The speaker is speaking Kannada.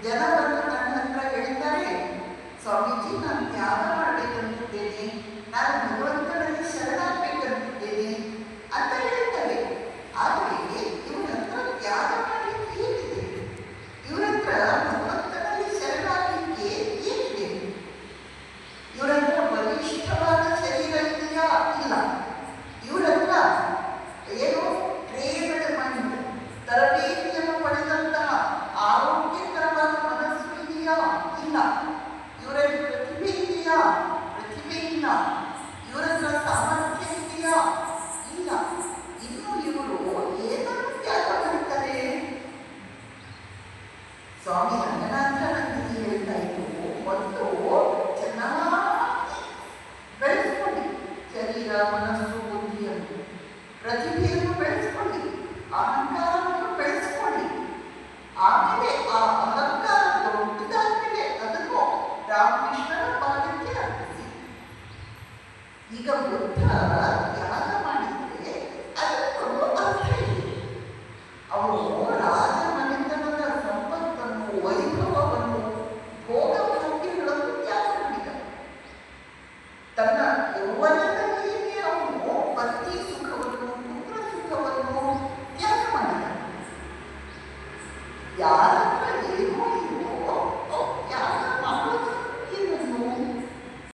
ಜನ ಬಂದು ನನ್ನ ಹತ್ರ ಹೇಳ್ತಾರೆ, ಸ್ವಾಮೀಜಿ ನಾನು ತ್ಯಾಗ ಮಾಡಬೇಕಂತಿದ್ದೇನೆ, ನಾನು ಭಗವಂತನಲ್ಲಿ ಶರಣಾಗಬೇಕಂತಿದ್ದೇನೆ ಅಂತ ಹೇಳ್ತಾರೆ. ಆದರೆ ಇವ್ರ ಹತ್ರ ತ್ಯಾಗ ಮಾಡಲಿಕ್ಕೆ ಏನಿದೆ? ಇವ್ರ ಹತ್ರ ಭಗವಂತನಲ್ಲಿ ಶರಣಾಗಲಿಕ್ಕೆ ಏನಿದೆ? ಇವ್ರ ಹತ್ರ ಬಲಿಷ್ಠವಾದ ಶರೀರ ಇದೆಯಾ? ಇಲ್ಲ. ಇವ್ರ ಹತ್ರ ಏನು ಟ್ರೇಡ್ ಮೈಂಡ್, ತರಬೇತಿಯನ್ನು ಪಡೆದಂತಹ ಆರೋಗ್ಯಕರವಾದ ಮನಸ್ಸು ಇದೆಯಾ? ಇಲ್ಲ. ಇವರಲ್ಲಿ ಪ್ರತಿಭೆ ಇದೆಯಾ? ಪ್ರತಿಭೆ ಇಲ್ಲ. ಇವರ ಹತ್ರ ಸಾಮರ್ಥ್ಯ ಇದೆಯಾ? ಇಲ್ಲ. ಇನ್ನು ಇವರು ಏನನ್ನು ತ್ಯಾಗ ಮಾಡ್ತಾರೆ? ಸ್ವಾಮಿ ರಂಗನಾಥಾನಂದಜಿ ಹೇಳ್ತಾ ಇದ್ರು, ಒಂದು ಚೆನ್ನಾಗಿ ಬೆಳೆಸ್ಕೊಳ್ಳಿ ಶರೀರ, ಮನಸ್ಸು, ಬುದ್ಧಿಯನ್ನು, ಪ್ರತಿಭೆಯನ್ನು ಬೆಳೆಸ್ಕೊಳ್ಳಿ, ಅಹಂಕಾರವನ್ನು ಬೆಳೆಸ್ಕೊಳ್ಳಿ. ಆಮೇಲೆ ಆ